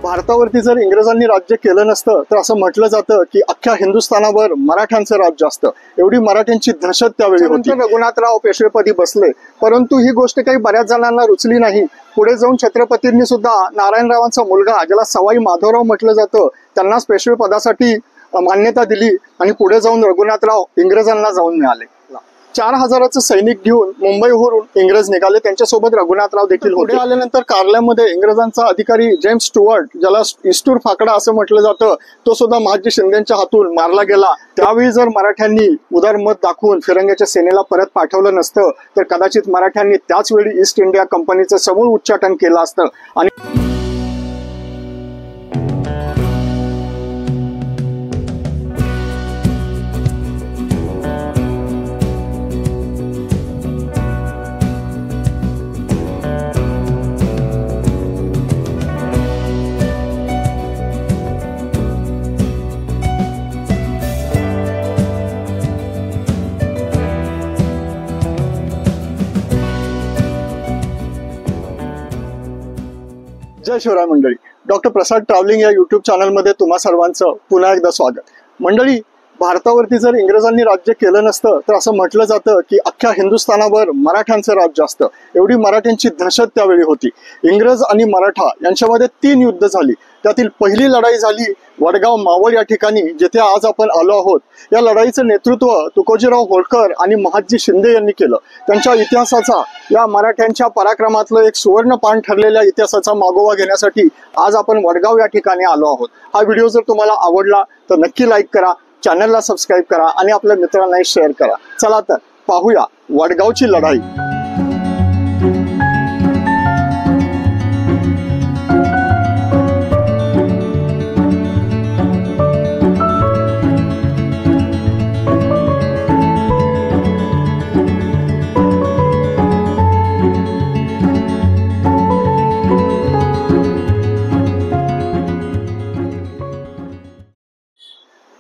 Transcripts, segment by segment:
भारतावरती जर इंग्रजांनी राज्य केलं नसतं तर असं म्हटलं जातं की अख्ख्या हिंदुस्थानावर मराठ्यांचं राज्य असतं। एवढी मराठ्यांची दहशत त्यावेळी होती। रघुनाथराव पेशवेपदी बसले, परंतु ही गोष्ट काही बऱ्याच जणांना रुचली नाही। पुढे जाऊन छत्रपतींनी सुद्धा नारायणरावांचा मुलगा, ज्याला सवाई माधवराव म्हटलं जातं, त्यांनाच पेशवे पदासाठी मान्यता दिली आणि पुढे जाऊन रघुनाथराव इंग्रजांना जाऊन मिळाले। 4000 सैनिक घेऊन मुंबईवरून इंग्रज निघाले, त्यांच्यासोबत रघुनाथराव देखील होते। पुढे आल्यानंतर कारल्यामध्ये इंग्रजांचा अधिकारी जेम्स स्टुअर्ट, ज्याला इस्टूर फाकडा असं म्हटलं जातं, तो सुद्धा महाजी शिंदेच्या हातून मारला गेला। त्यावेळी जर मराठ्यांनी उदार मत दाखवून फिरंग्याच्या सेनेला परत पाठवलं नसतं तर कदाचित मराठ्यांनी त्याच वेळी ईस्ट इंडिया कंपनीचं समूळ उच्चाटन केलं असतं। आणि जय शिवराय मंडळी, डॉक्टर प्रसाद ट्रॅव्हलिंग या युट्यूब चॅनलमध्ये तुम्हा सर्वांचं पुन्हा एकदा स्वागत। मंडळी, भारतावरती जर इंग्रजांनी राज्य केलं नसतं तर असं म्हटलं जातं की अख्ख्या हिंदुस्थानावर मराठ्यांचं राज्य असतं। एवढी मराठ्यांची दहशत त्यावेळी होती। इंग्रज आणि मराठा यांच्यामध्ये 3 युद्ध झाली। त्यातील पहिली लढाई झाली वडगाव मावळ या ठिकाणी, जिथे आज आपण आलो आहोत। या लढाईचं नेतृत्व तुकोजीराव होळकर आणि महाजी शिंदे यांनी केलं। त्यांच्या इतिहासाचा, या मराठ्यांच्या पराक्रमातलं एक सुवर्ण पान ठरलेल्या इतिहासाचा मागोवा घेण्यासाठी आज आपण वडगाव या ठिकाणी आलो आहोत। हा व्हिडिओ जर तुम्हाला आवडला तर नक्की लाईक करा, चॅनलला सबस्क्राईब करा आणि आपल्या मित्रांनाही शेअर करा। चला तर पाहूया वडगावची लढाई।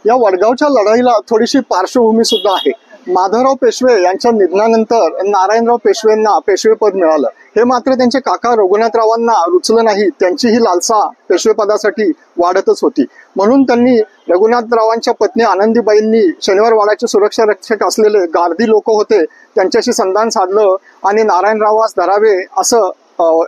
या वडगावच्या लढाईला थोडीशी पार्श्वभूमी सुद्धा आहे। माधवराव पेशवे यांच्या निधनानंतर नारायणराव पेशवेंना पेशवेपद मिळालं। हे मात्र त्यांचे काका रघुनाथरावांना रुचलं नाही। त्यांची ही लालसा पेशवेपदासाठी वाढतच होती। म्हणून त्यांनी रघुनाथरावांच्या पत्नी आनंदीबाईंनी शनिवारवाड्याचे सुरक्षा रक्षक असलेले गारदी लोक होते, त्यांच्याशी संधान साधलं आणि नारायणरावास धरावे असं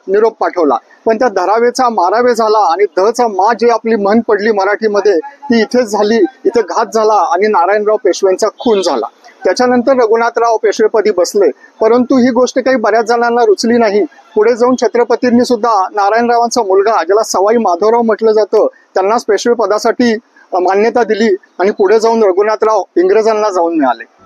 निरोप पाठवला। पण त्या धरावेचा मारावे झाला आणि दचा मा जी आपली म्हण पडली मराठीमध्ये, ती इथेच झाली। इथे घात झाला आणि नारायणराव पेशव्यांचा खून झाला। त्याच्यानंतर रघुनाथराव पेशवेपदी बसले, परंतु ही गोष्ट काही बऱ्याच जणांना रुचली नाही। पुढे जाऊन छत्रपतींनी सुद्धा नारायणरावांचा मुलगा, ज्याला सवाई माधवराव म्हटलं जातं, त्यांनाच पेशवे पदासाठी मान्यता दिली आणि पुढे जाऊन रघुनाथराव इंग्रजांना जाऊन मिळाले।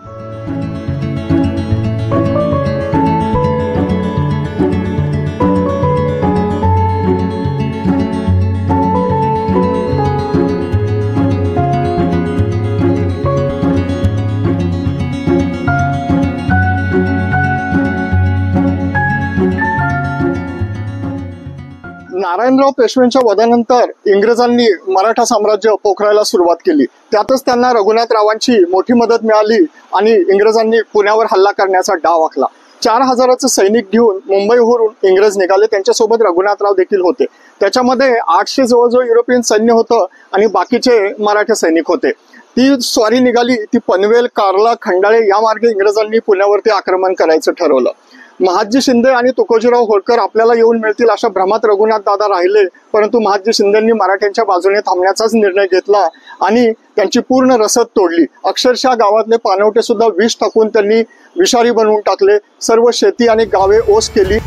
नारायणराव पेशव्यांच्या वधानंतर इंग्रजांनी मराठा साम्राज्य पोखरायला सुरुवात केली। त्यातच त्यांना रघुनाथरावांची मोठी मदत मिळाली आणि इंग्रजांनी पुण्यावर हल्ला करण्याचा डाव आखला। 4000 सैनिक घेऊन मुंबईवरून इंग्रज निघाले, त्यांच्यासोबत रघुनाथराव देखील होते। त्याच्यामध्ये 800 जवळजवळ युरोपियन सैन्य होतं आणि बाकीचे मराठा सैनिक होते। ती स्वारी निघाली, ती पनवेल, कार्ला, खंडाळे या मार्गे इंग्रजांनी पुण्यावरती आक्रमण करायचं ठरवलं। महाजी शिंदे आणि तुकोजीराव होळकर आपल्याला येऊन मिळतील अशा भ्रमात रघुनाथ दादा राहिले, परंतु महाजी शिंदेंनी मराठ्यांच्या बाजूने थांबण्याचाच निर्णय घेतला आणि त्यांची पूर्ण रसद तोडली। अक्षरशः गावातले पाणवठे सुद्धा विष टाकून त्यांनी विषारी बनवून टाकले। सर्व शेती आणि गावे ओस केली।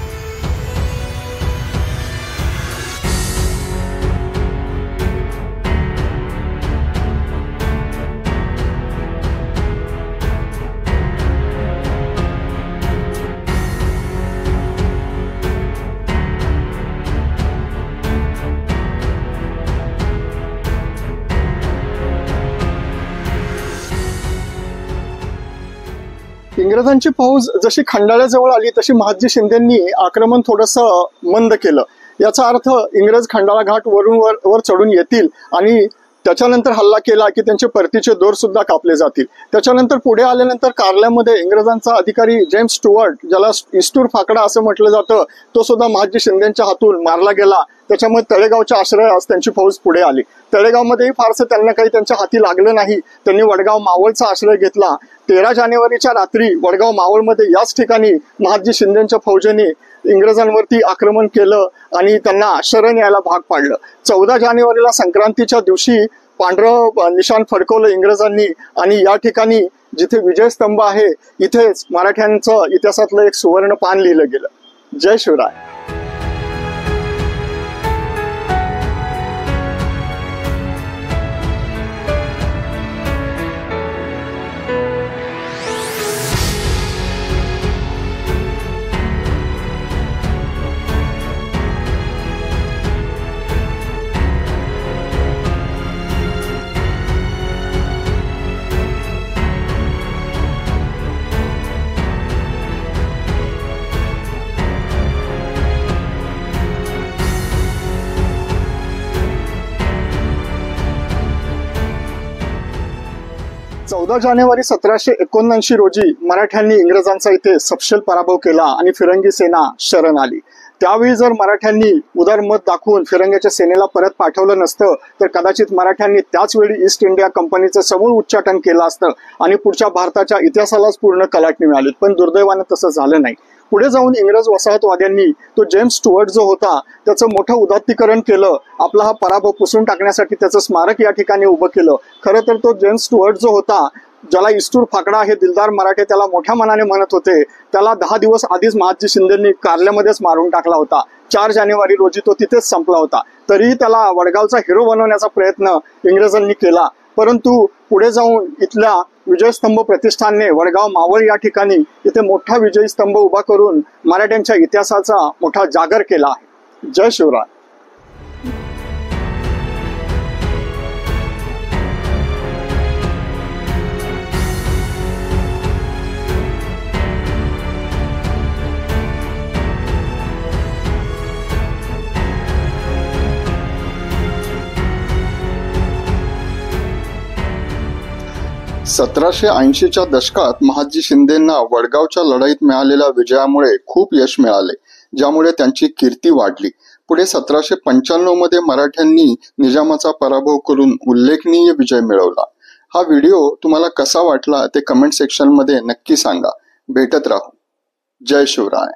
इंग्रजांची फौज जशी खंडाळ्याजवळ आली तशी महाजी शिंदेंनी आक्रमण थोडंसं मंद केलं। याचा अर्थ इंग्रज खंडाळा घाट वरून वर चढून येतील आणि त्याच्यानंतर हल्ला केला की त्यांचे परतीचे दोर सुद्धा कापले जातील। त्याच्यानंतर पुढे आल्यानंतर कारल्यामध्ये इंग्रजांचा अधिकारी जेम्स स्टुअर्ट, ज्याला इस्तूर फाकडा असं म्हटलं जातं, तो सुद्धा महादजी शिंदेच्या हातून मारला गेला। त्याच्यामुळे तळेगावच्या आश्रयास त्यांची फौज पुढे आली। तळेगावमध्येही फारसं त्यांना काही त्यांच्या हाती लागलं नाही। त्यांनी वडगाव मावळचा आश्रय घेतला। 13 जानेवारीच्या रात्री वडगाव मावळमध्ये याच ठिकाणी महादजी शिंदेच्या फौजेने इंग्रजांवरती आक्रमण केलं आणि त्यांना शरण यायला भाग पाडलं। 14 जानेवारीला संक्रांतीच्या दिवशी पांढरं निशाण फडकवलं इंग्रजांनी आणि या ठिकाणी जिथे विजय स्तंभ आहे इथेच मराठ्यांचं इतिहासातलं एक सुवर्ण पान लिहिलं गेलं। जय शिवराय। चौदा जानेवारी 1779 रोजी मराठ्यांनी इंग्रजांचा इथे सपशेल पराभव केला आणि फिरंगी सेना शरण आली। त्यावेळी जर मराठ्यांनी उदार मत दाखवून फिरंग्याच्या सेनेला परत पाठवलं नसतं तर कदाचित मराठ्यांनी त्याच वेळी ईस्ट इंडिया कंपनीचं समूळ उच्चाटन केलं असतं आणि पुढच्या भारताच्या इतिहासालाच पूर्ण कलाटणी मिळाली। पण दुर्दैवाने तसं झालं नाही। पुढे जाऊन इंग्रज वसाहतवाद्यांनी तो जेम्स स्टुअर्ट जो होता त्याचं मोठं उदात्तीकरण केलं। आपला हा पराभव पुसून टाकण्यासाठी त्याचं स्मारक या ठिकाणी उभं केलं। खरं तर तो जेम्स स्टुअर्ट जो होता, ज्याला इस्तूर फाकडा हे दिलदार मराठे त्याला मोठ्या मनाने म्हणत होते, त्याला 10 दिवस आधीच महादजी शिंदेंनी कारल्यामध्येच मारून टाकला होता। 4 जानेवारी रोजी तो तिथेच संपला होता। तरीही त्याला वडगावचा हिरो बनवण्याचा प्रयत्न इंग्रजांनी केला, परंतु पुढे जाऊन इथल्या विजयस्तंभ प्रतिष्ठानने वडगाव मावळ या ठिकाणी इथे मोठा विजयी स्तंभ उभा करून मराठ्यांच्या इतिहासाचा मोठा जागर केला आहे। जय शिवराय। 1780च्या दशकात महादजी शिंदेंना वडगावच्या लढाईत मिळालेल्या विजयामुळे खूप यश मिळाले, ज्यामुळे त्यांची कीर्ती वाढली। पुढे 1795 मध्ये मराठ्यांनी निजामाचा पराभव करून उल्लेखनीय विजय मिळवला। हा व्हिडिओ तुम्हाला कसा वाटला ते कमेंट सेक्शन मध्ये नक्की सांगा। भेटत राहू। जय शिवराय।